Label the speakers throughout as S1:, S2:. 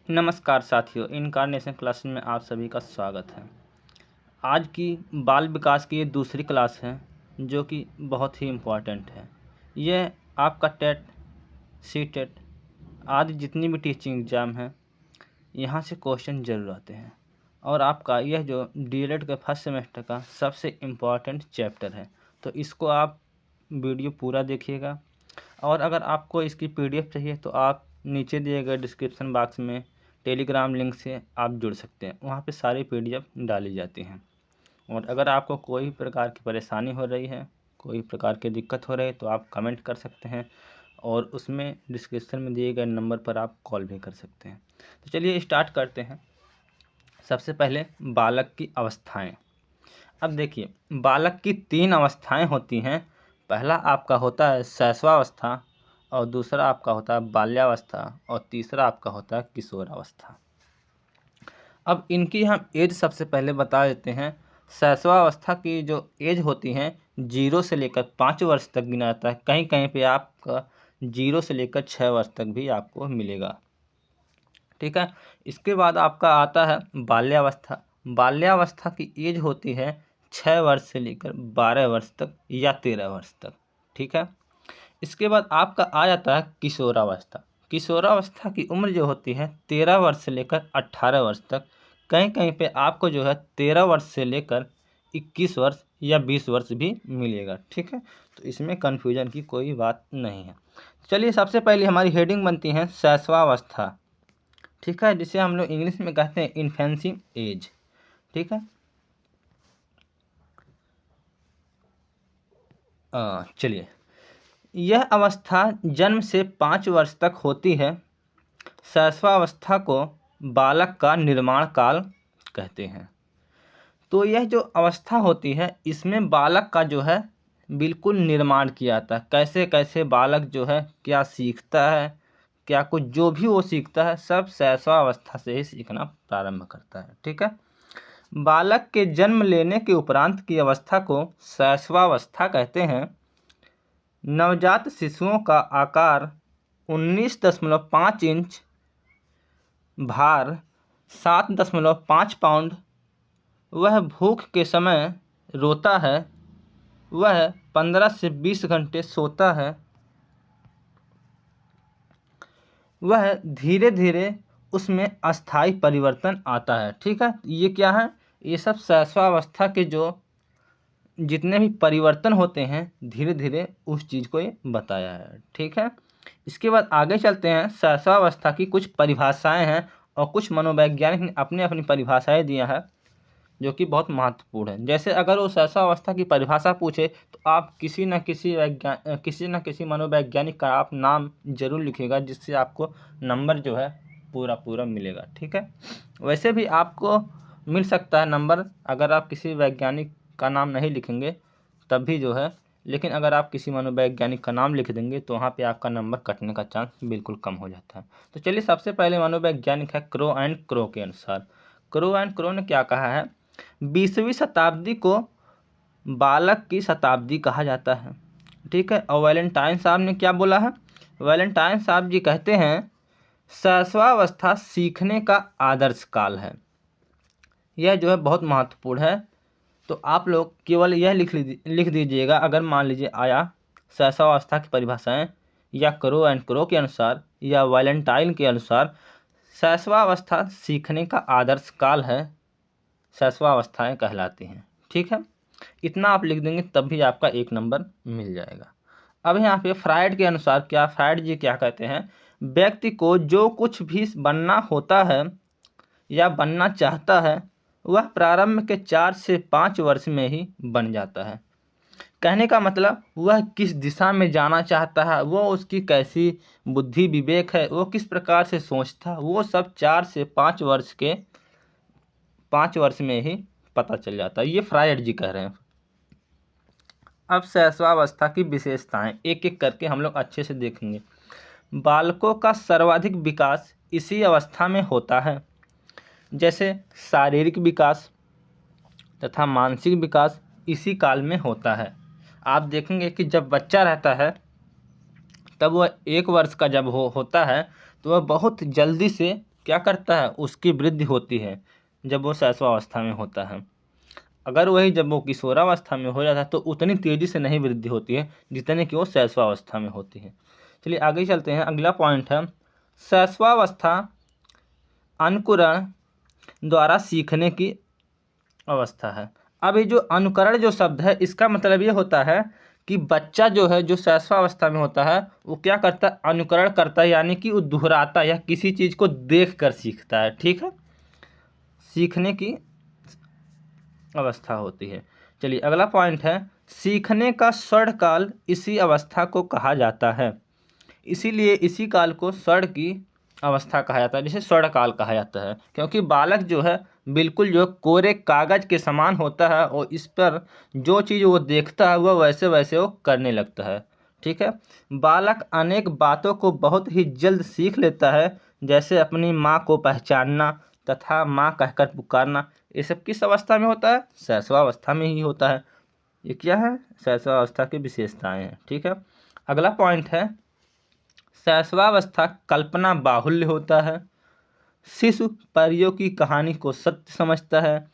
S1: नमस्कार साथियों, incarnation class में आप सभी का स्वागत है। आज की बाल विकास की ये दूसरी क्लास है जो कि बहुत ही इम्पोर्टेंट है। यह आपका टेट, सी टेट आदि जितनी भी टीचिंग एग्ज़ाम हैं यहाँ से क्वेश्चन जरूर आते हैं और आपका यह जो डीएलएड का फर्स्ट सेमेस्टर का सबसे इम्पोर्टेंट चैप्टर है। तो इसको आप वीडियो पूरा देखिएगा और अगर आपको इसकी पीडीएफ चाहिए तो आप नीचे दिए गए डिस्क्रिप्शन बॉक्स में टेलीग्राम लिंक से आप जुड़ सकते हैं। वहाँ पे सारी पीडीएफ डाली जाती हैं। और अगर आपको कोई प्रकार की परेशानी हो रही है, कोई प्रकार की दिक्कत हो रही है तो आप कमेंट कर सकते हैं और उसमें डिस्क्रिप्शन में दिए गए नंबर पर आप कॉल भी कर सकते हैं। तो चलिए स्टार्ट करते हैं। सबसे पहले बालक की अवस्थाएं। अब देखिए, बालक की 3 अवस्थाएं होती हैं। पहला आपका होता है शैशवावस्था और दूसरा आपका होता है बाल्यावस्था और तीसरा आपका होता है किशोरावस्था। अब इनकी हम एज सबसे पहले बता देते हैं। शैशवावस्था की जो एज होती है 0 से लेकर 5 वर्ष तक गिना जाता है। कहीं कहीं पे आपका 0 से लेकर 6 वर्ष तक भी आपको मिलेगा। ठीक है। इसके बाद आपका आता है बाल्यावस्था। बाल्यावस्था की एज होती है 6 वर्ष से लेकर 12 वर्ष तक या 13 वर्ष तक। ठीक है। इसके बाद आपका आ जाता है किशोरावस्था। किशोरावस्था की उम्र जो होती है 13 वर्ष से लेकर 18 वर्ष तक। कहीं कहीं पे आपको जो है 13 वर्ष से लेकर 21 वर्ष या 20 वर्ष भी मिलेगा। ठीक है। तो इसमें कन्फ्यूजन की कोई बात नहीं है। चलिए, सबसे पहले हमारी हेडिंग बनती है शैशवावस्था। ठीक है, जिसे हम लोग इंग्लिश में कहते हैं इन्फेंसी एज। ठीक है। चलिए, यह अवस्था जन्म से 5 वर्ष तक होती है। शैशवावस्था को बालक का निर्माण काल कहते हैं। तो यह जो अवस्था होती है इसमें बालक का जो है बिल्कुल निर्माण किया जाता है। कैसे कैसे बालक जो है क्या सीखता है, क्या कुछ जो भी वो सीखता है सब शैशवावस्था से ही सीखना प्रारंभ करता है। ठीक है। बालक के जन्म लेने के उपरांत की अवस्था को शैशवावस्था कहते हैं। नवजात शिशुओं का आकार 19.5 इंच, भार 7.5 पाउंड, वह भूख के समय रोता है, वह 15 से 20 घंटे सोता है, वह धीरे धीरे उसमें अस्थायी परिवर्तन आता है। ठीक है। ये क्या है? ये सब शैशवावस्था के जो जितने भी परिवर्तन होते हैं धीरे धीरे उस चीज़ को ये बताया है। ठीक है। इसके बाद आगे चलते हैं। शैशवावस्था की कुछ परिभाषाएं हैं और कुछ मनोवैज्ञानिक ने अपनी अपनी परिभाषाएं दिया है जो कि बहुत महत्वपूर्ण है। जैसे अगर वो शैशवावस्था की परिभाषा पूछे तो आप किसी न किसी मनोवैज्ञानिक का आप नाम जरूर लिखिएगा, जिससे आपको नंबर जो है पूरा मिलेगा। ठीक है। वैसे भी आपको मिल सकता है नंबर अगर आप किसी वैज्ञानिक का नाम नहीं लिखेंगे तब भी जो है, लेकिन अगर आप किसी मनोवैज्ञानिक का नाम लिख देंगे तो वहाँ पे आपका नंबर कटने का चांस बिल्कुल कम हो जाता है। तो चलिए, सबसे पहले मनोवैज्ञानिक है क्रो एंड क्रो के अनुसार। क्रो एंड क्रो ने क्या कहा है? 20वीं शताब्दी को बालक की शताब्दी कहा जाता है। ठीक है। और वैलेंटाइन साहब ने क्या बोला है? वैलेंटाइन साहब जी कहते हैं शैशवावस्था सीखने का आदर्श काल है। यह जो है बहुत महत्वपूर्ण है। तो आप लोग केवल यह लिख दीजिएगा, अगर मान लीजिए आया शैशवावस्था की परिभाषाएं या क्रो एंड क्रो के अनुसार या वैलेंटाइन के अनुसार शैशवावस्था सीखने का आदर्श काल है, शैशवावस्थाएं कहलाती हैं। ठीक है। इतना आप लिख देंगे तब भी आपका 1 नंबर मिल जाएगा। अब यहाँ पे फ्रायड के अनुसार फ्रायड जी क्या कहते हैं? व्यक्ति को जो कुछ भी बनना होता है या बनना चाहता है वह प्रारंभ के 4 से 5 वर्ष में ही बन जाता है। कहने का मतलब वह किस दिशा में जाना चाहता है, वो उसकी कैसी बुद्धि विवेक है, वो किस प्रकार से सोचता है, वो सब 4 से 5 वर्ष में ही पता चल जाता है। ये फ्रायड जी कह रहे हैं। अब शैशवावस्था की विशेषताएं एक एक करके हम लोग अच्छे से देखेंगे। बालकों का सर्वाधिक विकास इसी अवस्था में होता है। जैसे शारीरिक विकास तथा मानसिक विकास इसी काल में होता है। आप देखेंगे कि जब बच्चा रहता है तब वह 1 वर्ष का जब होता है तो वह बहुत जल्दी से क्या करता है, उसकी वृद्धि होती है जब वो शैशवावस्था में होता है। अगर वही जब वो किशोरावस्था में हो जाता है तो उतनी तेज़ी से नहीं वृद्धि होती है जितने कि वो शैशवावस्था में होती है। चलिए आगे चलते हैं। अगला पॉइंट है शैशवावस्था अनुकरण द्वारा सीखने की अवस्था है। अब ये जो अनुकरण जो शब्द है इसका मतलब ये होता है कि बच्चा जो है जो शैशवावस्था में होता है वो क्या करता है, अनुकरण करता है, यानी कि वो दोहराता है या किसी चीज़ को देख कर सीखता है। ठीक है, सीखने की अवस्था होती है। चलिए अगला पॉइंट है सीखने का स्वर्णकाल इसी अवस्था को कहा जाता है। इसीलिए इसी काल को स्वर्ण की अवस्था कहा जाता है, जिसे स्वर्णकाल कहा जाता है, क्योंकि बालक जो है बिल्कुल जो कोरे कागज के समान होता है और इस पर जो चीज़ वो देखता है वह वैसे वैसे वो करने लगता है। ठीक है, बालक अनेक बातों को बहुत ही जल्द सीख लेता है, जैसे अपनी माँ को पहचानना तथा माँ कहकर पुकारना। ये सब किस अवस्था में होता है, शैशवावस्था में ही होता है। ये क्या है, शैशवावस्था की विशेषताएं हैं। ठीक है, अगला पॉइंट है शैशवावस्था कल्पना बाहुल्य होता है। शिशु परियों की कहानी को सत्य समझता है।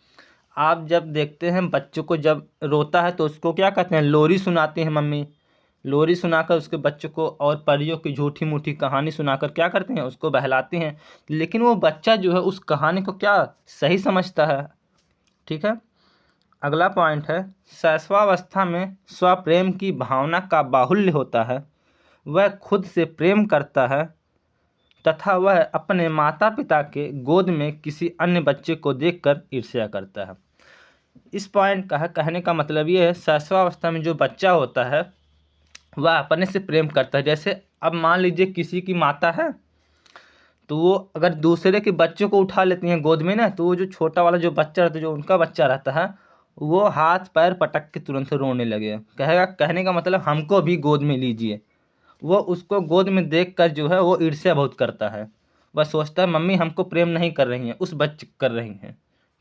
S1: आप जब देखते हैं बच्चों को जब रोता है तो उसको क्या कहते हैं, लोरी सुनाती हैं मम्मी। लोरी सुनाकर उसके बच्चों को और परियों की झूठी मूठी कहानी सुनाकर क्या करते हैं, उसको बहलाती हैं। लेकिन वो बच्चा जो है उस कहानी को क्या सही समझता है। ठीक है, अगला पॉइंट है शैशवावस्था में स्वप्रेम की भावना का बाहुल्य होता है। वह खुद से प्रेम करता है तथा वह अपने माता पिता के गोद में किसी अन्य बच्चे को देखकर ईर्ष्या करता है। इस पॉइंट का कहने का मतलब ये है शैशवावस्था में जो बच्चा होता है वह अपने से प्रेम करता है। जैसे अब मान लीजिए किसी की माता है तो वो अगर दूसरे के बच्चों को उठा लेती हैं गोद में ना, तो वो जो छोटा वाला जो बच्चा रहता है, जो उनका बच्चा रहता है, वो हाथ पैर पटक के तुरंत रोने लगे, कहेगा, कहने का मतलब हमको भी गोद में लीजिए। वो उसको गोद में देख कर जो है वो ईर्ष्या बहुत करता है। वह सोचता है मम्मी हमको प्रेम नहीं कर रही हैं, उस बच्चे कर रही हैं।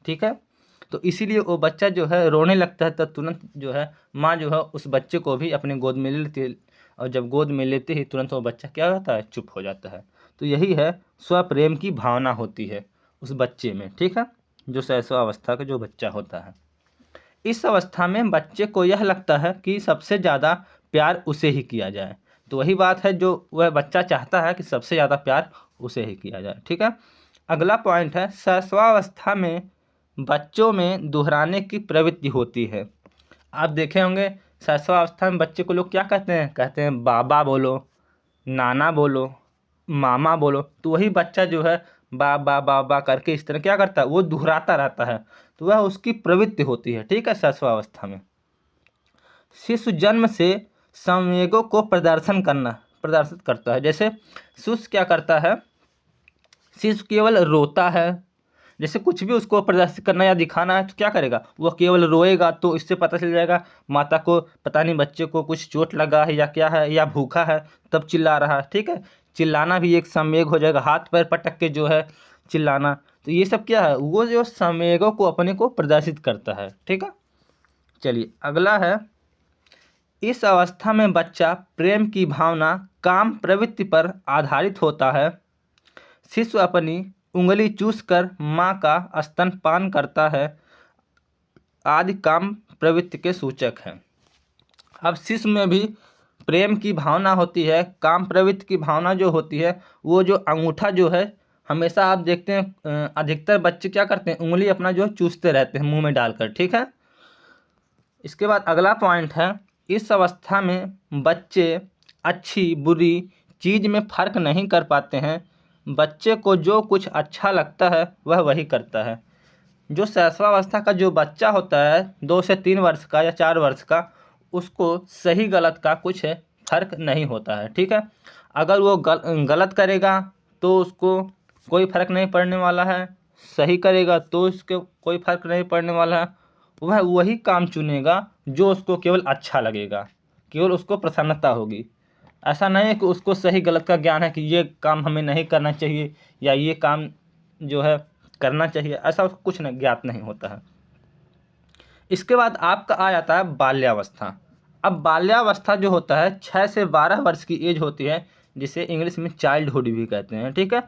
S1: ठीक है, तो इसीलिए वो बच्चा जो है रोने लगता है, तब तुरंत जो है माँ जो है उस बच्चे को भी अपने गोद में ले लेती है, और जब गोद में लेते ही तुरंत वो बच्चा क्या होता है, चुप हो जाता है। तो यही है स्वप्रेम की भावना होती है उस बच्चे में। ठीक है, जो शैशवावस्था का जो बच्चा होता है, इस अवस्था में बच्चे को यह लगता है कि सबसे ज़्यादा प्यार उसे ही किया जाए। तो वही बात है जो वह बच्चा चाहता है कि सबसे ज़्यादा प्यार उसे ही किया जाए। ठीक है, अगला पॉइंट है शैशवावस्था में बच्चों में दोहराने की प्रवृत्ति होती है। आप देखे होंगे शैशवावस्था में बच्चे को लोग क्या कहते हैं, कहते हैं बाबा बोलो, नाना बोलो, मामा बोलो। तो वही बच्चा जो है बाबा बाबा करके इस तरह क्या करता है, वो दोहराता रहता है। तो वह उसकी प्रवृत्ति होती है। ठीक है, शैशवावस्था में शिशु जन्म से संवेगों को प्रदर्शित करता है। जैसे शिशु क्या करता है, शिशु केवल रोता है। जैसे कुछ भी उसको प्रदर्शित करना या दिखाना है तो क्या करेगा, वो केवल रोएगा, तो इससे पता चल जाएगा माता को पता नहीं बच्चे को कुछ चोट लगा है या क्या है, या भूखा है तब चिल्ला रहा है। ठीक है, चिल्लाना भी एक संवेग हो जाएगा, हाथ पैर पटक के जो है चिल्लाना। तो ये सब क्या है, वो जो संवेगों को अपने को प्रदर्शित करता है। ठीक है, चलिए अगला है इस अवस्था में बच्चा प्रेम की भावना काम प्रवृत्ति पर आधारित होता है। शिशु अपनी उंगली चूसकर माँ का स्तनपान करता है आदि काम प्रवृत्ति के सूचक हैं। अब शिशु में भी प्रेम की भावना होती है, काम प्रवृत्ति की भावना जो होती है, वो जो अंगूठा जो है, हमेशा आप देखते हैं अधिकतर बच्चे क्या करते हैं, उंगली अपना जो चूसते रहते हैं मुंह में डालकर। ठीक है, इसके बाद अगला पॉइंट है इस अवस्था में बच्चे अच्छी बुरी चीज़ में फ़र्क नहीं कर पाते हैं। बच्चे को जो कुछ अच्छा लगता है वह वही करता है। जो शैशवावस्था का जो बच्चा होता है 2 से 3 वर्ष का या 4 वर्ष का, उसको सही गलत का कुछ फ़र्क नहीं होता है। ठीक है, अगर वो गलत करेगा तो उसको कोई फ़र्क नहीं पड़ने वाला है, सही करेगा तो उसके कोई फ़र्क नहीं पड़ने वाला है। वह वही काम चुनेगा जो उसको केवल अच्छा लगेगा, केवल उसको प्रसन्नता होगी। ऐसा नहीं है कि उसको सही गलत का ज्ञान है कि ये काम हमें नहीं करना चाहिए या ये काम जो है करना चाहिए, ऐसा उसको कुछ नहीं ज्ञात नहीं होता है। इसके बाद आपका आ जाता है बाल्यावस्था। अब बाल्यावस्था जो होता है 6 से 12 वर्ष की एज होती है, जिसे इंग्लिश में चाइल्डहुड भी कहते हैं। ठीक है,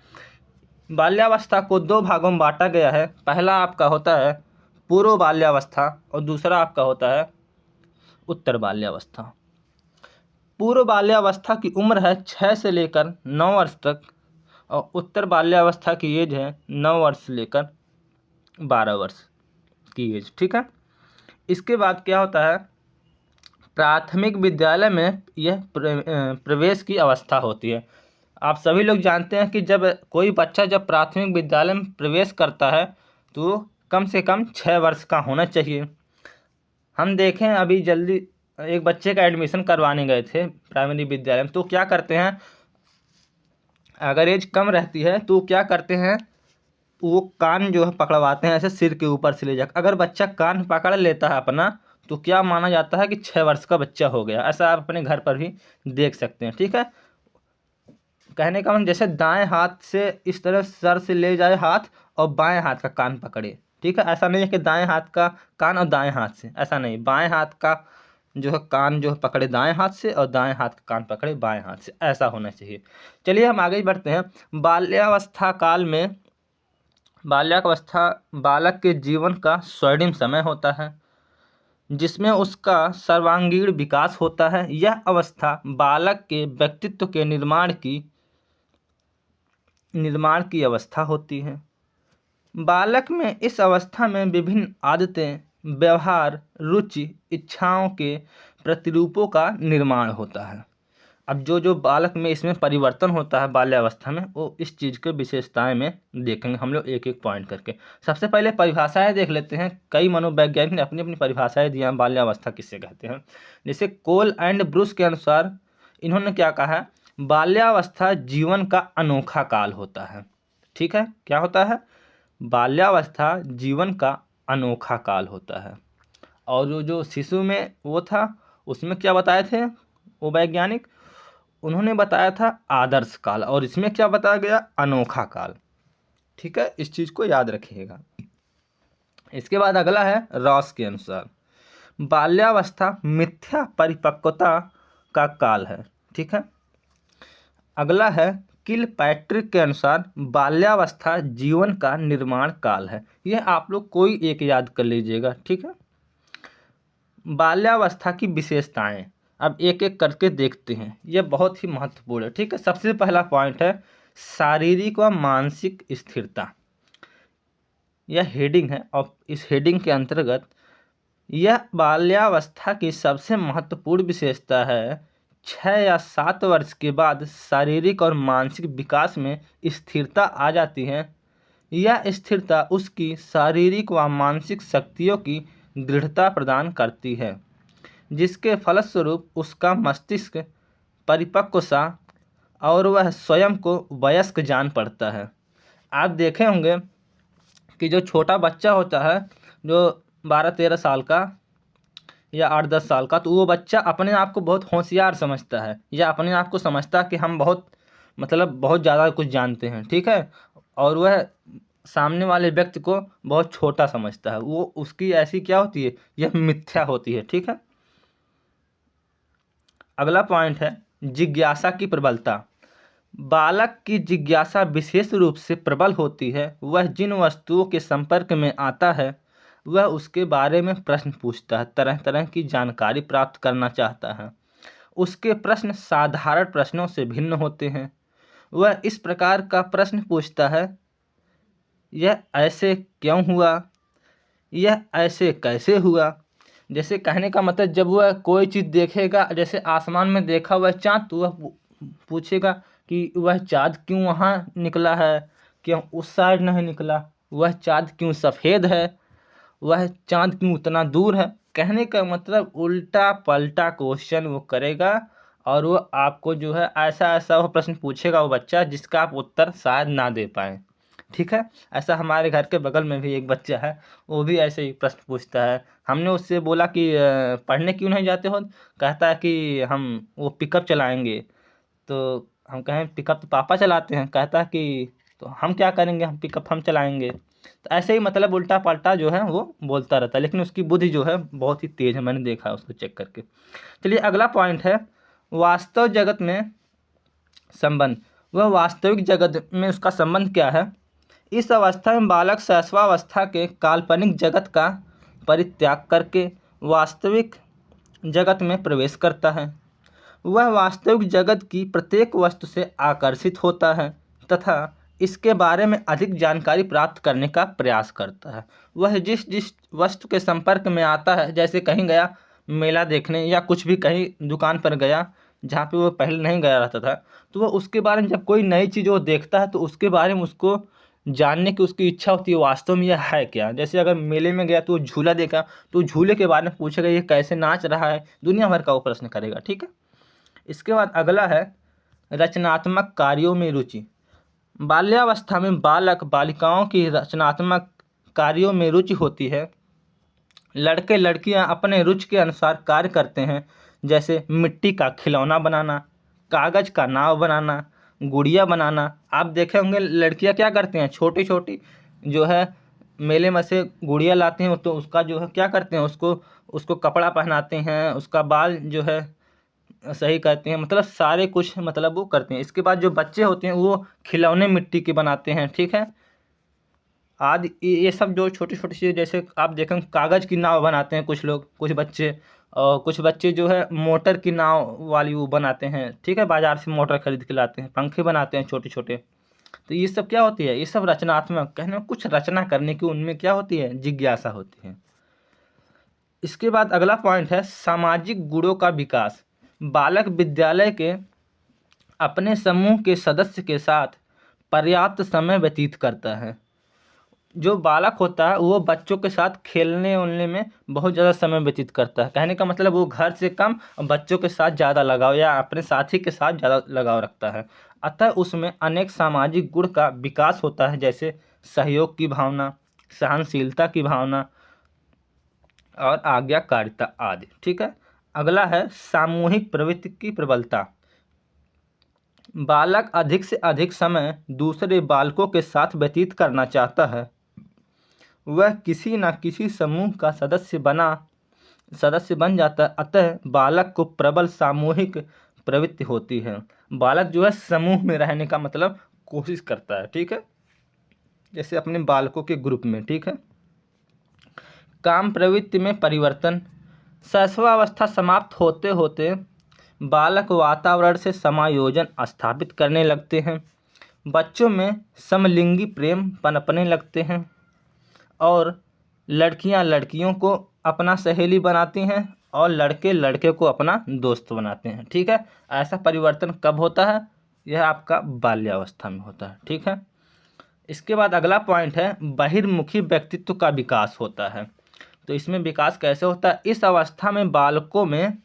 S1: बाल्यावस्था को दो भागों में बांटा गया है। पहला आपका होता है पूर्व बाल्यावस्था और दूसरा आपका होता है उत्तर बाल्यावस्था। पूर्व बाल्यावस्था की उम्र है 6 से लेकर 9 वर्ष तक और उत्तर बाल्यावस्था की एज है 9 वर्ष से लेकर 12 वर्ष की एज। ठीक है। इसके बाद क्या होता है, प्राथमिक विद्यालय में यह प्रवेश की अवस्था होती है। आप सभी लोग जानते हैं कि जब कोई बच्चा जब प्राथमिक विद्यालय में प्रवेश करता है तो कम से कम 6 वर्ष का होना चाहिए। हम देखें अभी जल्दी एक बच्चे का एडमिशन करवाने गए थे प्राइमरी विद्यालय में, तो क्या करते हैं, अगर एज कम रहती है तो क्या करते हैं, वो कान जो है पकड़वाते हैं ऐसे सिर के ऊपर से ले जाकर। अगर बच्चा कान पकड़ लेता है अपना तो क्या माना जाता है कि 6 वर्ष का बच्चा हो गया। ऐसा आप अपने घर पर भी देख सकते हैं। ठीक है। कहने का मतलब जैसे दाएं हाथ से इस तरह सर से ले जाए हाथ और बाएं हाथ का कान पकड़े। ठीक है। ऐसा नहीं है कि दाएं हाथ का कान और दाएं हाथ से, ऐसा नहीं, बाएं हाथ का जो है कान जो है पकड़े दाएं हाथ से और दाएं हाथ का कान पकड़े बाएं हाथ से, ऐसा होना चाहिए। चलिए हम आगे बढ़ते हैं। बाल्यावस्था काल में बाल्यावस्था बालक के जीवन का स्वर्णिम समय होता है जिसमें उसका सर्वांगीण विकास होता है। यह अवस्था बालक के व्यक्तित्व के निर्माण की अवस्था होती है। बालक में इस अवस्था में विभिन्न आदतें, व्यवहार, रुचि, इच्छाओं के प्रतिरूपों का निर्माण होता है। अब जो बालक में इसमें परिवर्तन होता है बाल्यावस्था में, वो इस चीज़ के विशेषताएं में देखेंगे हम लोग एक एक पॉइंट करके। सबसे पहले परिभाषाएं देख लेते हैं। कई मनोवैज्ञानिक ने अपनी अपनी परिभाषाएं दी हैं बाल्यावस्था किससे कहते हैं। जैसे कोल एंड ब्रूस के अनुसार इन्होंने क्या कहा है, बाल्यावस्था जीवन का अनोखा काल होता है। ठीक है। क्या होता है, बाल्यावस्था जीवन का अनोखा काल होता है। और जो शिशु में वो था उसमें क्या बताए थे वो वैज्ञानिक, उन्होंने बताया था आदर्श काल, और इसमें क्या बताया गया, अनोखा काल। ठीक है। इस चीज़ को याद रखिएगा। इसके बाद अगला है रॉस के अनुसार बाल्यावस्था मिथ्या परिपक्वता का काल है। ठीक है। अगला है किलपैट्रिक के अनुसार बाल्यावस्था जीवन का निर्माण काल है। यह आप लोग कोई एक याद कर लीजिएगा। ठीक है। बाल्यावस्था की विशेषताएं अब एक एक करके देखते हैं, यह बहुत ही महत्वपूर्ण है। ठीक है। सबसे पहला पॉइंट है शारीरिक व मानसिक स्थिरता। यह हेडिंग है और इस हेडिंग के अंतर्गत यह बाल्यावस्था की सबसे महत्वपूर्ण विशेषता है। 6 या 7 वर्ष के बाद शारीरिक और मानसिक विकास में स्थिरता आ जाती है। यह स्थिरता उसकी शारीरिक व मानसिक शक्तियों की दृढ़ता प्रदान करती है जिसके फलस्वरूप उसका मस्तिष्क परिपक्व सा और वह स्वयं को वयस्क जान पड़ता है। आप देखे होंगे कि जो छोटा बच्चा होता है जो 12-13 साल का या 8-10 साल का, तो वो बच्चा अपने आप को बहुत होशियार समझता है या अपने आप को समझता है कि हम बहुत बहुत ज़्यादा कुछ जानते हैं। ठीक है। और वह सामने वाले व्यक्ति को बहुत छोटा समझता है। वो उसकी ऐसी क्या होती है, यह मिथ्या होती है। ठीक है। अगला पॉइंट है जिज्ञासा की प्रबलता। बालक की जिज्ञासा विशेष रूप से प्रबल होती है। वह जिन वस्तुओं के संपर्क में आता है वह उसके बारे में प्रश्न पूछता है, तरह तरह की जानकारी प्राप्त करना चाहता है। उसके प्रश्न साधारण प्रश्नों से भिन्न होते हैं। वह इस प्रकार का प्रश्न पूछता है, यह ऐसे क्यों हुआ, यह ऐसे कैसे हुआ। जैसे कहने का मतलब जब वह कोई चीज़ देखेगा, जैसे आसमान में देखा वह चाँद, तो वह पूछेगा कि वह चाँद क्यों वहाँ निकला है, क्यों उस साइड नहीं निकला, वह चाँद क्यों सफ़ेद है, वह चाँद क्यों उतना दूर है। कहने का मतलब उल्टा पलटा क्वेश्चन वो करेगा और वो आपको जो है ऐसा ऐसा वो प्रश्न पूछेगा वो बच्चा जिसका आप उत्तर शायद ना दे पाएँ। ठीक है। ऐसा हमारे घर के बगल में भी एक बच्चा है, वो भी ऐसे ही प्रश्न पूछता है। हमने उससे बोला कि पढ़ने क्यों नहीं जाते हो, कहता है कि हम वो पिकअप चलाएंगे। तो हम कहें पिकअप तो पापा चलाते हैं, कहता है कि तो हम क्या करेंगे, हम पिकअप हम चलाएंगे। तो ऐसे ही उल्टा पलटा जो है वो बोलता रहता है, लेकिन उसकी बुद्धि जो है बहुत ही तेज़ है, मैंने देखा है उसको चेक करके। चलिए अगला पॉइंट है वास्तव जगत में संबंध। वह वास्तविक जगत में उसका संबंध क्या है। इस अवस्था में बालक शैशवावस्था के काल्पनिक जगत का परित्याग करके वास्तविक जगत में प्रवेश करता है। वह वास्तविक जगत की प्रत्येक वस्तु से आकर्षित होता है तथा इसके बारे में अधिक जानकारी प्राप्त करने का प्रयास करता है। वह जिस जिस वस्तु के संपर्क में आता है, जैसे कहीं गया मेला देखने या कुछ भी कहीं दुकान पर गया जहाँ पे वो पहले नहीं गया रहता था, तो वह उसके बारे में जब कोई नई चीज़ वो देखता है तो उसके बारे में उसको जानने की उसकी इच्छा होती है, वास्तव में यह है क्या। जैसे अगर मेले में गया तो झूला देखा तो झूले के बारे में पूछेगा, ये कैसे नाच रहा है, दुनिया भर का वो प्रश्न करेगा। ठीक है। इसके बाद अगला है रचनात्मक कार्यों में रुचि। बाल्यावस्था में बालक बालिकाओं की रचनात्मक कार्यों में रुचि होती है। लड़के लड़कियां अपने रुचि के अनुसार कार्य करते हैं, जैसे मिट्टी का खिलौना बनाना, कागज़ का नाव बनाना, गुड़िया बनाना। आप देखे होंगे लड़कियां क्या करती हैं, छोटी छोटी जो है मेले में से गुड़िया लाती हैं तो उसका जो है क्या करते हैं, उसको उसको कपड़ा पहनाते हैं, उसका बाल जो है सही करते हैं, मतलब सारे कुछ मतलब वो करते हैं। इसके बाद जो बच्चे होते हैं वो खिलौने मिट्टी के बनाते हैं। ठीक है। आदि ये सब जो छोटी छोटी चीज़ें, जैसे आप देखें कागज़ की नाव बनाते हैं कुछ लोग, कुछ बच्चे, और कुछ बच्चे जो है मोटर की नाव वाली वो बनाते हैं। ठीक है। बाज़ार से मोटर खरीद के लाते हैं, पंखे बनाते हैं छोटे छोटे। तो ये सब क्या होती है, ये सब रचनात्मक, कहने में कुछ रचना करने की उनमें क्या होती है, जिज्ञासा होती है। इसके बाद अगला पॉइंट है सामाजिक गुणों का विकास। बालक विद्यालय के अपने समूह के सदस्य के साथ पर्याप्त समय व्यतीत करता है। जो बालक होता है वो बच्चों के साथ खेलने उलने में बहुत ज़्यादा समय व्यतीत करता है। कहने का मतलब वो घर से कम और बच्चों के साथ ज़्यादा लगाव या अपने साथी के साथ ज़्यादा लगाव रखता है। अतः उसमें अनेक सामाजिक गुण का विकास होता है, जैसे सहयोग की भावना, सहनशीलता की भावना और आज्ञाकारिता आदि। ठीक है। अगला है सामूहिक प्रवृत्ति की प्रबलता। बालक अधिक से अधिक समय दूसरे बालकों के साथ व्यतीत करना चाहता है। वह किसी न किसी समूह का सदस्य बन जाता है। अतः बालक को प्रबल सामूहिक प्रवृत्ति होती है। बालक जो है समूह में रहने का मतलब कोशिश करता है। ठीक है। जैसे अपने बालकों के ग्रुप में। ठीक है। काम प्रवृत्ति में परिवर्तन। शैशवावस्था समाप्त होते होते बालक वातावरण से समायोजन स्थापित करने लगते हैं। बच्चों में समलिंगी प्रेम पनपने लगते हैं और लड़कियां लड़कियों को अपना सहेली बनाती हैं और लड़के लड़के को अपना दोस्त बनाते हैं। ठीक है। ऐसा परिवर्तन कब होता है, यह आपका बाल्यावस्था में होता है। ठीक है। इसके बाद अगला पॉइंट है बहिर्मुखी व्यक्तित्व का विकास होता है। तो इसमें विकास कैसे होता है, इस अवस्था में बालकों में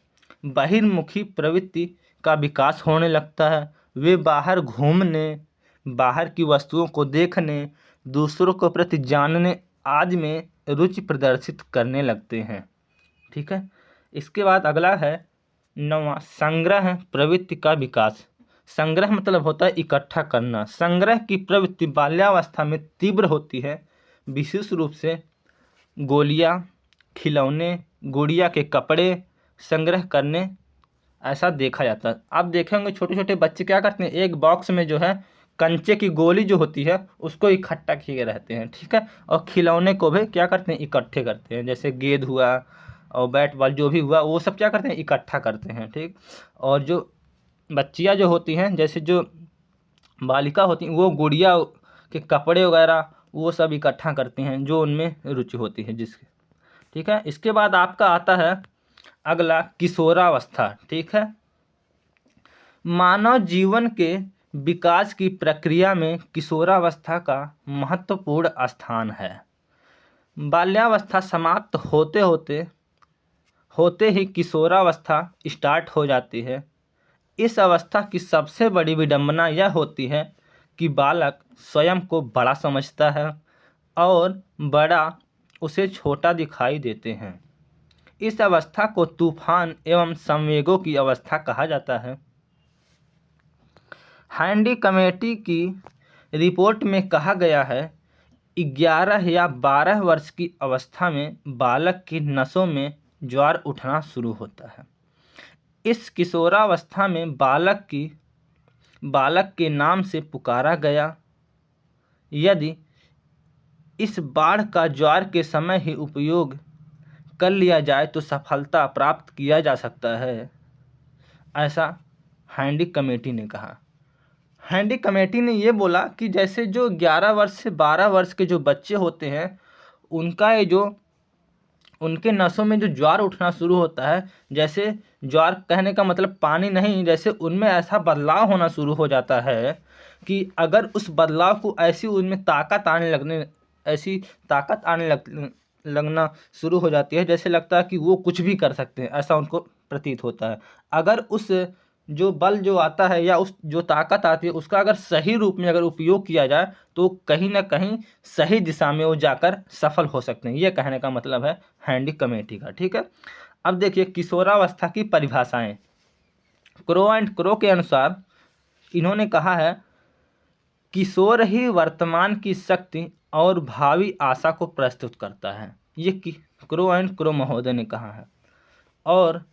S1: बहिर्मुखी प्रवृत्ति का विकास होने लगता है। वे बाहर घूमने, बाहर की वस्तुओं को देखने, दूसरों को प्रति जानने आदि में रुचि प्रदर्शित करने लगते हैं। ठीक है। इसके बाद अगला है 9वां संग्रह प्रवृत्ति का विकास। संग्रह मतलब होता है इकट्ठा करना। संग्रह की प्रवृत्ति बाल्यावस्था में तीव्र होती है। विशेष रूप से गोलियां, खिलौने, गुड़िया के कपड़े संग्रह करने ऐसा देखा जाता है। आप देखेंगे छोटे छोटे बच्चे क्या करते हैं, एक बॉक्स में जो है कंचे की गोली जो होती है उसको इकट्ठा किए रहते हैं। ठीक है। और खिलौने को भी क्या करते हैं, इकट्ठे करते हैं। जैसे गेंद हुआ और बैट बॉल जो भी हुआ वो सब क्या करते हैं, इकट्ठा करते हैं। ठीक। और जो बच्चियाँ जो होती हैं, जैसे जो बालिका होती हैं, वो गुड़िया के कपड़े वगैरह वो सब इकट्ठा करती हैं, जो उनमें रुचि होती है जिसकी। ठीक है। इसके बाद आपका आता है अगला किशोरावस्था। ठीक है। मानव जीवन के विकास की प्रक्रिया में किशोरावस्था का महत्वपूर्ण स्थान है। बाल्यावस्था समाप्त होते ही किशोरावस्था स्टार्ट हो जाती है। इस अवस्था की सबसे बड़ी विडंबना यह होती है कि बालक स्वयं को बड़ा समझता है और बड़ा उसे छोटा दिखाई देते हैं। इस अवस्था को तूफान एवं संवेगों की अवस्था कहा जाता है। हैंडी कमेटी की रिपोर्ट में कहा गया है 11 या 12 वर्ष की अवस्था में बालक की नसों में ज्वार उठना शुरू होता है। इस किशोरावस्था में बालक की बालक के नाम से पुकारा गया। यदि इस बाढ़ का ज्वार के समय ही उपयोग कर लिया जाए तो सफलता प्राप्त किया जा सकता है, ऐसा हैंडिक कमेटी ने कहा। हैंडिक कमेटी ने ये बोला कि जैसे जो 11 वर्ष से 12 वर्ष के जो बच्चे होते हैं, उनका ये जो उनके नसों में जो ज्वार उठना शुरू होता है, जैसे ज्वार कहने का मतलब पानी नहीं, जैसे उनमें ऐसा बदलाव होना शुरू हो जाता है कि अगर उस बदलाव को उनमें ऐसी ताकत आने लगना शुरू हो जाती है, जैसे लगता है कि वो कुछ भी कर सकते हैं, ऐसा उनको प्रतीत होता है। अगर उस जो बल जो आता है या उस जो ताकत आती है, उसका अगर सही रूप में अगर उपयोग किया जाए तो कहीं ना कहीं सही दिशा में वो जाकर सफल हो सकते हैं। ये कहने का मतलब है हैंडिक कमेटी का। ठीक है, अब देखिए किशोरावस्था की परिभाषाएं। क्रो एंड क्रो के अनुसार इन्होंने कहा है, किशोर ही वर्तमान की शक्ति और भावी आशा को प्रस्तुत करता है। ये क्रो एंड क्रो महोदय ने कहा है। और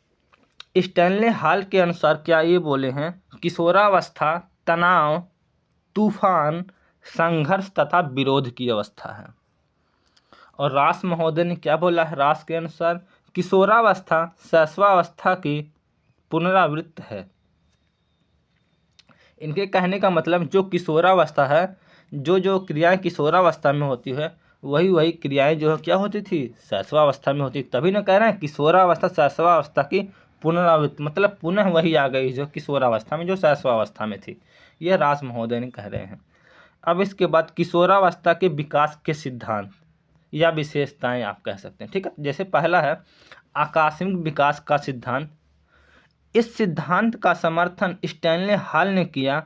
S1: स्टैनले हॉल के अनुसार क्या ये बोले हैं, किशोरावस्था तनाव, तूफान, संघर्ष तथा विरोध की अवस्था है। और रास महोदय ने क्या बोला है, रास के अनुसार किशोरावस्था शैशवावस्था की पुनरावृत्ति है। इनके कहने का मतलब जो किशोरावस्था है, जो क्रियाएं किशोरावस्था में होती है, वही क्रियाएं जो है क्या होती थी, शैशवावस्था में होती। तभी ना कह रहे हैं किशोरावस्था शैशवावस्था की पुनरावृत्ति, मतलब पुनः वही आ गई जो किशोरावस्था में जो शैशवावस्था में थी। यह रास महोदय ने कह रहे हैं। अब इसके बाद किशोरावस्था के विकास के सिद्धांत या विशेषताएं आप कह सकते हैं। ठीक है, जैसे पहला है आकस्मिक विकास का सिद्धांत। इस सिद्धांत का समर्थन स्टैनले हॉल ने किया।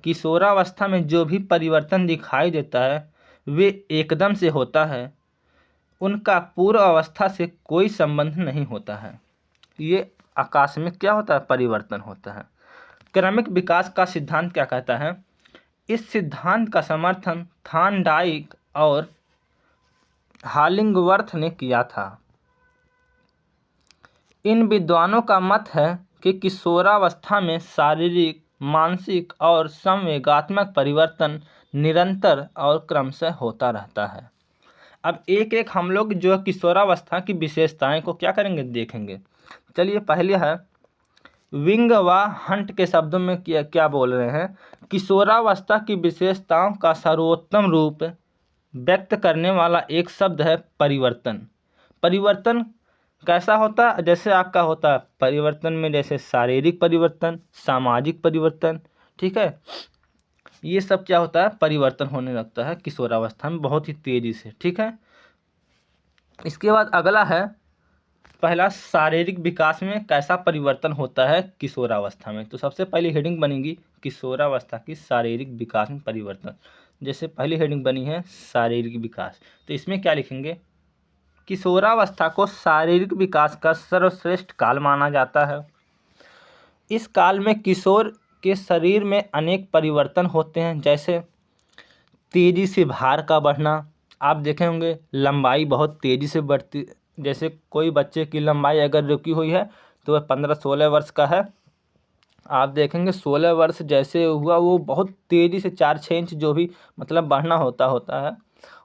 S1: किशोरावस्था में जो भी परिवर्तन दिखाई देता है वे एकदम से होता है, उनका पूर्व अवस्था से कोई संबंध नहीं होता है। ये आकस्मिक क्या होता है, परिवर्तन होता है। क्रमिक विकास का सिद्धांत क्या कहता है, इस सिद्धांत का समर्थन थॉर्नडाइक और हॉलिंगवर्थ ने किया था। इन विद्वानों का मत है कि किशोरावस्था में शारीरिक, मानसिक और संवेगात्मक परिवर्तन निरंतर और क्रमशः होता रहता है। अब एक एक हम लोग जो किशोरावस्था की विशेषताएं को क्या करेंगे, देखेंगे। चलिए, पहले है विंग व हंट के शब्दों में क्या बोल रहे हैं, किशोरावस्था की विशेषताओं का सर्वोत्तम रूप व्यक्त करने वाला एक शब्द है परिवर्तन। परिवर्तन कैसा होता है, जैसे आपका होता है परिवर्तन में जैसे शारीरिक परिवर्तन, सामाजिक परिवर्तन। ठीक है, ये सब क्या होता है, परिवर्तन होने लगता है किशोरावस्था में बहुत ही तेजी से। ठीक है, इसके बाद अगला है, पहला शारीरिक विकास में कैसा परिवर्तन होता है किशोरावस्था में। तो सबसे पहली हेडिंग बनेगी किशोरावस्था की शारीरिक विकास में परिवर्तन। जैसे पहली हेडिंग बनी है शारीरिक विकास, तो इसमें क्या लिखेंगे, किशोरावस्था को शारीरिक विकास का सर्वश्रेष्ठ काल माना जाता है। इस काल में किशोर के शरीर में अनेक परिवर्तन होते हैं, जैसे तेजी से भार का बढ़ना। आप देखे होंगे लंबाई बहुत तेजी से बढ़ती, जैसे कोई बच्चे की लंबाई अगर रुकी हुई है तो वह 15-16 वर्ष का है, आप देखेंगे 16 वर्ष जैसे हुआ वो बहुत तेज़ी से 4-6 इंच जो भी मतलब बढ़ना होता है,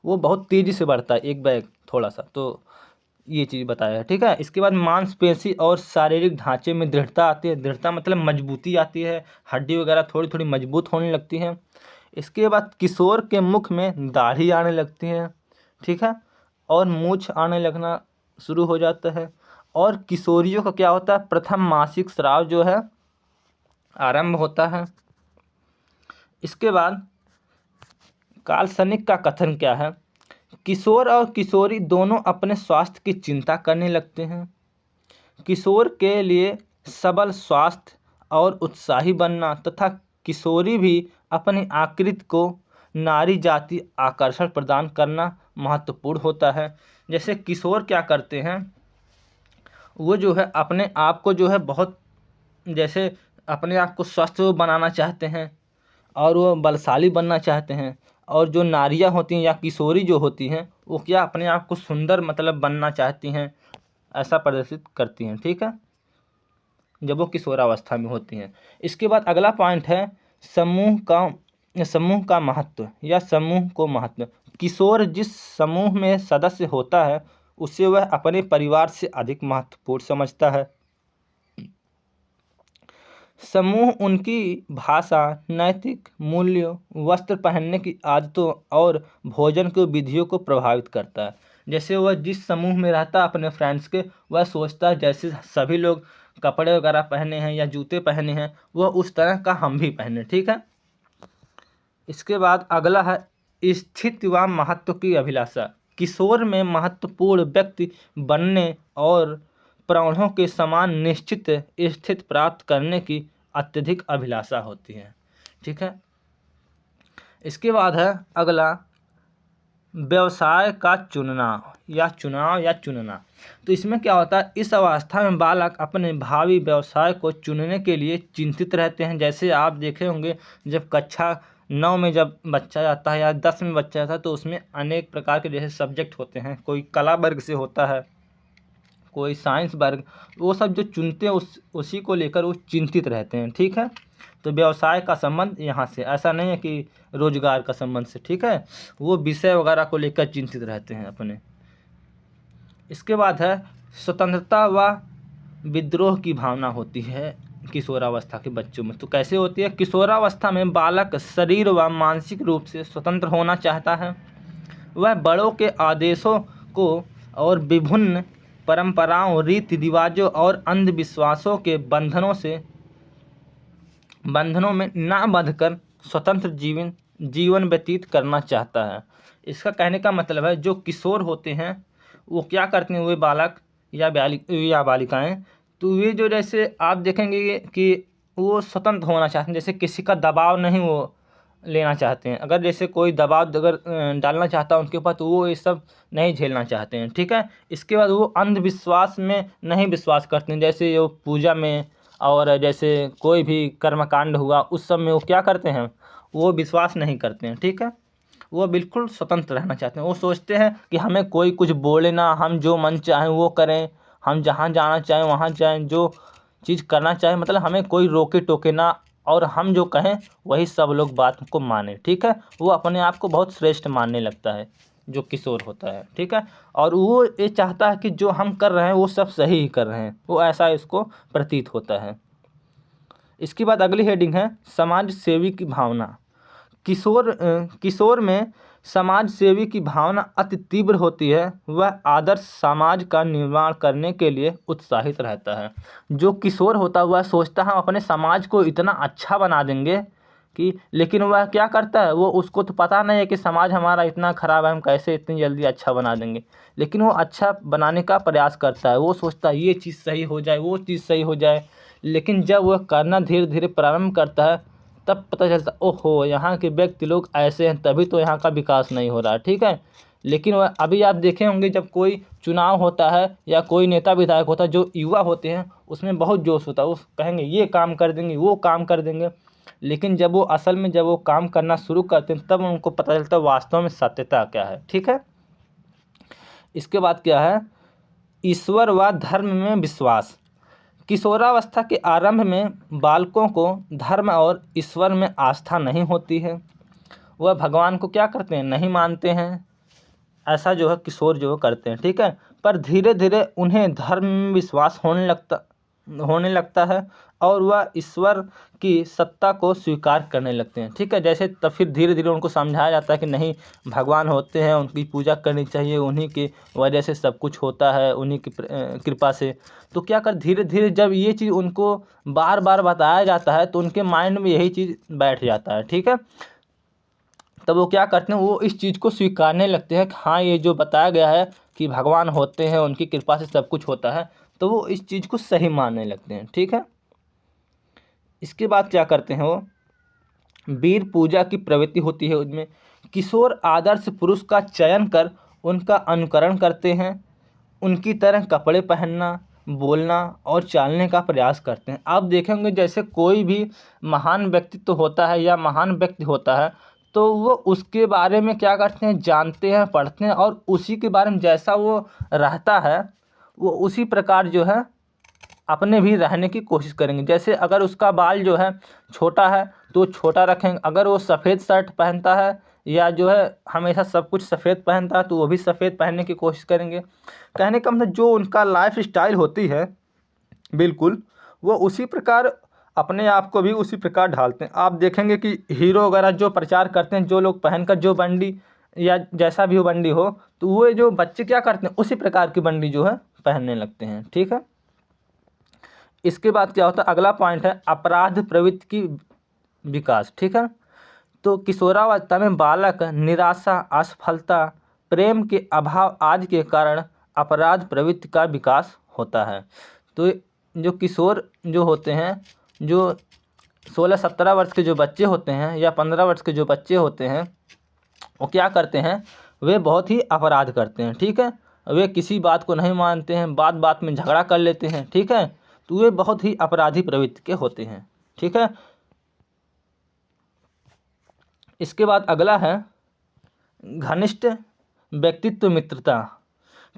S1: वो बहुत तेज़ी से बढ़ता है एक बैग थोड़ा सा। तो ये चीज़ बताया है। ठीक है, इसके बाद मांसपेशी और शारीरिक ढांचे में दृढ़ता आती है। दृढ़ता मतलब मजबूती आती है, हड्डी वगैरह थोड़ी थोड़ी मजबूत होने लगती है। इसके बाद किशोर के मुख में दाढ़ी आने लगती है। ठीक है, और मूछ आने लगना शुरू हो जाता है। और किशोरियों का क्या होता है, प्रथम मासिक स्राव जो है आरंभ होता है। इसके बाद काल्पनिक का कथन क्या है, किशोर और किशोरी दोनों अपने स्वास्थ्य की चिंता करने लगते हैं। किशोर के लिए सबल स्वास्थ्य और उत्साही बनना तथा किशोरी भी अपनी आकृति को नारी जाति आकर्षण प्रदान करना महत्वपूर्ण होता है। जैसे किशोर क्या करते हैं, वो जो है अपने आप को जो है बहुत, जैसे अपने आप को स्वस्थ बनाना चाहते हैं और वो बलशाली बनना चाहते हैं। और जो नारियां होती हैं या किशोरी जो होती हैं, वो क्या अपने आप को सुंदर मतलब बनना चाहती हैं, ऐसा प्रदर्शित करती हैं। ठीक है, जब वो किशोरावस्था में होती हैं। इसके बाद अगला पॉइंट है समूह का महत्व या समूह को महत्व। किशोर जिस समूह में सदस्य होता है उसे वह अपने परिवार से अधिक महत्वपूर्ण समझता है। समूह उनकी भाषा, नैतिक मूल्यों, वस्त्र पहनने की आदतों और भोजन की विधियों को प्रभावित करता है। जैसे वह जिस समूह में रहता है अपने फ्रेंड्स के, वह सोचता है जैसे सभी लोग कपड़े वगैरह पहने हैं या जूते पहने हैं वह उस तरह का हम भी पहने। ठीक है। इसके बाद अगला है स्थिति व महत्व की अभिलाषा। किशोर में महत्वपूर्ण व्यक्ति बनने और प्राणों के समान निश्चित स्थिति प्राप्त करने की अत्यधिक अभिलाषा होती है। ठीक है। इसके बाद है अगला व्यवसाय का चुनना। तो इसमें क्या होता है, इस अवस्था में बालक अपने भावी व्यवसाय को चुनने के लिए चिंतित रहते हैं। जैसे आप देखे होंगे जब कक्षा 9 में जब बच्चा जाता है या 10 में बच्चा जाता है तो उसमें अनेक प्रकार के जैसे सब्जेक्ट होते हैं, कोई कला वर्ग से होता है, कोई साइंस वर्ग, वो सब जो चुनते हैं उसी को लेकर वो चिंतित रहते हैं। ठीक है। तो व्यवसाय का संबंध यहाँ से, ऐसा नहीं है कि रोजगार का संबंध से। ठीक है। वो विषय वगैरह को लेकर चिंतित रहते हैं अपने। इसके बाद है स्वतंत्रता व विद्रोह की भावना होती है किशोरावस्था के बच्चों में। तो कैसे होती है, किशोरावस्था में बालक शरीर व मानसिक रूप से स्वतंत्र होना चाहता है। वह बड़ों के आदेशों को और विभिन्न परंपराओं, रीति रिवाजों और अंधविश्वासों के बंधनों में ना बंधकर स्वतंत्र जीवन व्यतीत करना चाहता है। इसका कहने का मतलब है जो किशोर होते हैं वो क्या करते हैं, वे बालक या बालिकाएं, तो वे जो जैसे आप देखेंगे कि वो स्वतंत्र होना चाहते हैं, जैसे किसी का दबाव नहीं वो लेना चाहते हैं। अगर जैसे कोई दबाव अगर डालना चाहता है उनके ऊपर तो वो ये सब नहीं झेलना चाहते हैं। ठीक है। इसके बाद वो अंधविश्वास में नहीं विश्वास करते हैं। जैसे वो पूजा में और जैसे कोई भी कर्मकांड हुआ उस सब में वो क्या करते हैं, वो विश्वास नहीं करते हैं। ठीक है। वो बिल्कुल स्वतंत्र रहना चाहते हैं। वो सोचते हैं कि हमें कोई कुछ बोले ना, हम जो मन चाहें वो करें, हम जहाँ जाना चाहें वहाँ जाएं, जो चीज़ करना चाहें, मतलब हमें कोई रोके टोके ना, और हम जो कहें वही सब लोग बात को माने। ठीक है। वो अपने आप को बहुत श्रेष्ठ मानने लगता है जो किशोर होता है। ठीक है। और वो ये चाहता है कि जो हम कर रहे हैं वो सब सही ही कर रहे हैं, वो ऐसा इसको प्रतीत होता है। इसके बाद अगली हेडिंग है समाज सेवी की भावना। किशोर में समाज सेवी की भावना अति तीव्र होती है। वह आदर्श समाज का निर्माण करने के लिए उत्साहित रहता है। जो किशोर होता है वह सोचता है हम अपने समाज को इतना अच्छा बना देंगे कि, लेकिन वह क्या करता है, वो उसको तो पता नहीं है कि समाज हमारा इतना खराब है, हम कैसे इतनी जल्दी अच्छा बना देंगे। लेकिन वो अच्छा बनाने का प्रयास करता है। वो सोचता है ये चीज़ सही हो जाए, वो चीज़ सही हो जाए। लेकिन जब वह करना धीरे धीरे प्रारंभ करता है तब पता चलता ओहो यहाँ के व्यक्ति लोग ऐसे हैं, तभी तो यहाँ का विकास नहीं हो रहा है। ठीक है। लेकिन वह अभी आप देखे होंगे जब कोई चुनाव होता है या कोई नेता विधायक होता है, जो युवा होते हैं उसमें बहुत जोश होता है, वो कहेंगे ये काम कर देंगे, वो काम कर देंगे। लेकिन जब वो असल में जब वो काम करना शुरू करते हैं तब उनको पता चलता है वास्तव में सत्यता क्या है। ठीक है। इसके बाद क्या है, ईश्वर व धर्म में विश्वास। किशोरावस्था के आरंभ में बालकों को धर्म और ईश्वर में आस्था नहीं होती है। वह भगवान को क्या करते हैं, नहीं मानते हैं। ऐसा जो है किशोर जो करते हैं। ठीक है। पर धीरे धीरे उन्हें धर्म में विश्वास होने लगता है और वह ईश्वर की सत्ता को स्वीकार करने लगते हैं। ठीक है। जैसे तब फिर धीरे धीरे उनको समझाया जाता है कि नहीं, भगवान होते हैं, उनकी पूजा करनी चाहिए, उन्हीं की वजह से सब कुछ होता है, उन्हीं की कृपा से। तो क्या कर धीरे धीरे जब ये चीज़ उनको बार बार बताया जाता है तो उनके माइंड में यही चीज़ बैठ जाता है। ठीक है। तब वो क्या करते हैं, वो इस चीज़ को स्वीकारने लगते हैं कि हाँ ये जो बताया गया है कि भगवान होते हैं, उनकी कृपा से सब कुछ होता है, तो वो इस चीज़ को सही मानने लगते हैं। ठीक है। इसके बाद क्या करते हैं, वो वीर पूजा की प्रवृत्ति होती है उनमें। किशोर आदर्श पुरुष का चयन कर उनका अनुकरण करते हैं, उनकी तरह कपड़े पहनना, बोलना और चालने का प्रयास करते हैं। आप देखेंगे जैसे कोई भी महान व्यक्तित्व होता है या महान व्यक्ति होता है तो वो उसके बारे में क्या करते हैं, जानते हैं, पढ़ते हैं और उसी के बारे में जैसा वो रहता है वो उसी प्रकार जो है अपने भी रहने की कोशिश करेंगे। जैसे अगर उसका बाल जो है छोटा है तो छोटा रखेंगे। अगर वो सफ़ेद शर्ट पहनता है या जो है हमेशा सब कुछ सफ़ेद पहनता है तो वो भी सफ़ेद पहनने की कोशिश करेंगे। कहने का मतलब जो उनका लाइफ स्टाइल होती है बिल्कुल वो उसी प्रकार अपने आप को भी उसी प्रकार ढालते हैं। आप देखेंगे कि हीरो वगैरह जो प्रचार करते हैं, जो लोग पहनकर जो बंडी या जैसा भी वो बंडी हो, तो वो जो बच्चे क्या करते हैं उसी प्रकार की बंडी जो है पहनने लगते हैं। ठीक है, इसके बाद क्या होता है, अगला पॉइंट है अपराध प्रवृत्ति की विकास। ठीक है, तो किशोरावस्था में बालक निराशा, असफलता, प्रेम के अभाव आदि के कारण अपराध प्रवृत्ति का विकास होता है। तो जो किशोर जो होते हैं, जो 16-17 वर्ष के जो बच्चे होते हैं या 15 वर्ष के जो बच्चे होते हैं, वो क्या करते हैं, वे बहुत ही अपराध करते हैं। ठीक है, वे किसी बात को नहीं मानते हैं, बात बात में झगड़ा कर लेते हैं। ठीक है, तो वे बहुत ही अपराधी प्रवृत्ति के होते हैं। ठीक है, इसके बाद अगला है घनिष्ठ व्यक्तित्व मित्रता।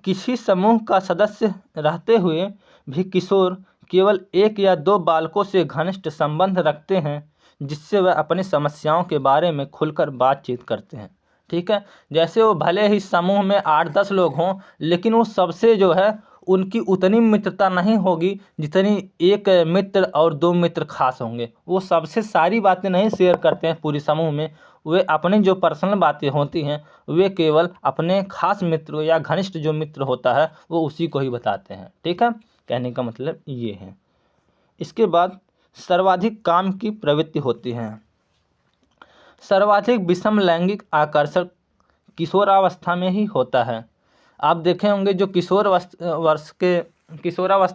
S1: किसी समूह का सदस्य रहते हुए भी किशोर केवल 1 या 2 बालकों से घनिष्ठ संबंध रखते हैं जिससे वह अपनी समस्याओं के बारे में खुलकर बातचीत करते हैं। ठीक है, जैसे वो भले ही समूह में 8-10 लोग हों, लेकिन वो सबसे जो है उनकी उतनी मित्रता नहीं होगी जितनी एक मित्र और 2 मित्र खास होंगे। वो सबसे सारी बातें नहीं शेयर करते हैं पूरी समूह में, वे अपनी जो पर्सनल बातें होती हैं वे केवल अपने खास मित्र या घनिष्ठ जो मित्र होता है वो उसी को ही बताते हैं। ठीक है, कहने का मतलब ये है। इसके बाद सर्वाधिक काम की प्रवृत्ति होती है। सर्वाधिक विषम लैंगिक आकर्षण किशोरावस्था में ही होता है। आप देखे होंगे जो किशोरावस्था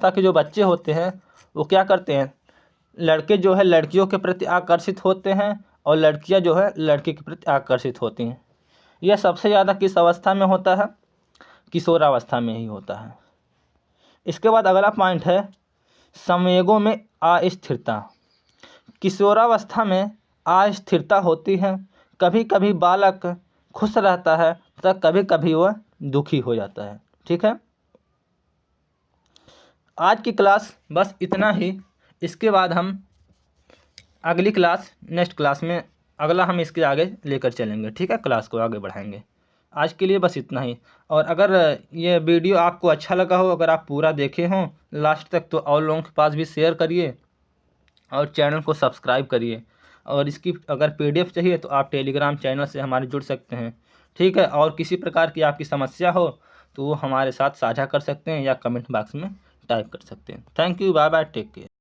S1: के जो बच्चे होते हैं वो क्या करते हैं, लड़के जो है लड़कियों के प्रति आकर्षित होते हैं और लड़कियां जो है लड़के के प्रति आकर्षित होती हैं। यह सबसे ज़्यादा किस अवस्था में होता है, किशोरावस्था में ही होता है। इसके बाद अगला पॉइंट है संवेगों में अस्थिरता। किशोरावस्था में अस्थिरता होती है। कभी कभी बालक खुश रहता है तो कभी कभी वह दुखी हो जाता है। ठीक है, आज की क्लास बस इतना ही। इसके बाद हम अगली क्लास नेक्स्ट क्लास में अगला हम इसके आगे लेकर चलेंगे। ठीक है, क्लास को आगे बढ़ाएंगे। आज के लिए बस इतना ही। और अगर ये वीडियो आपको अच्छा लगा हो, अगर आप पूरा देखे हों लास्ट तक, तो और लोगों के पास भी शेयर करिए और चैनल को सब्सक्राइब करिए। और इसकी अगर PDF चाहिए तो आप टेलीग्राम चैनल से हमारे जुड़ सकते हैं। ठीक है, और किसी प्रकार की आपकी समस्या हो तो वो हमारे साथ साझा कर सकते हैं या कमेंट बॉक्स में टाइप कर सकते हैं। Thank you, bye bye, take care.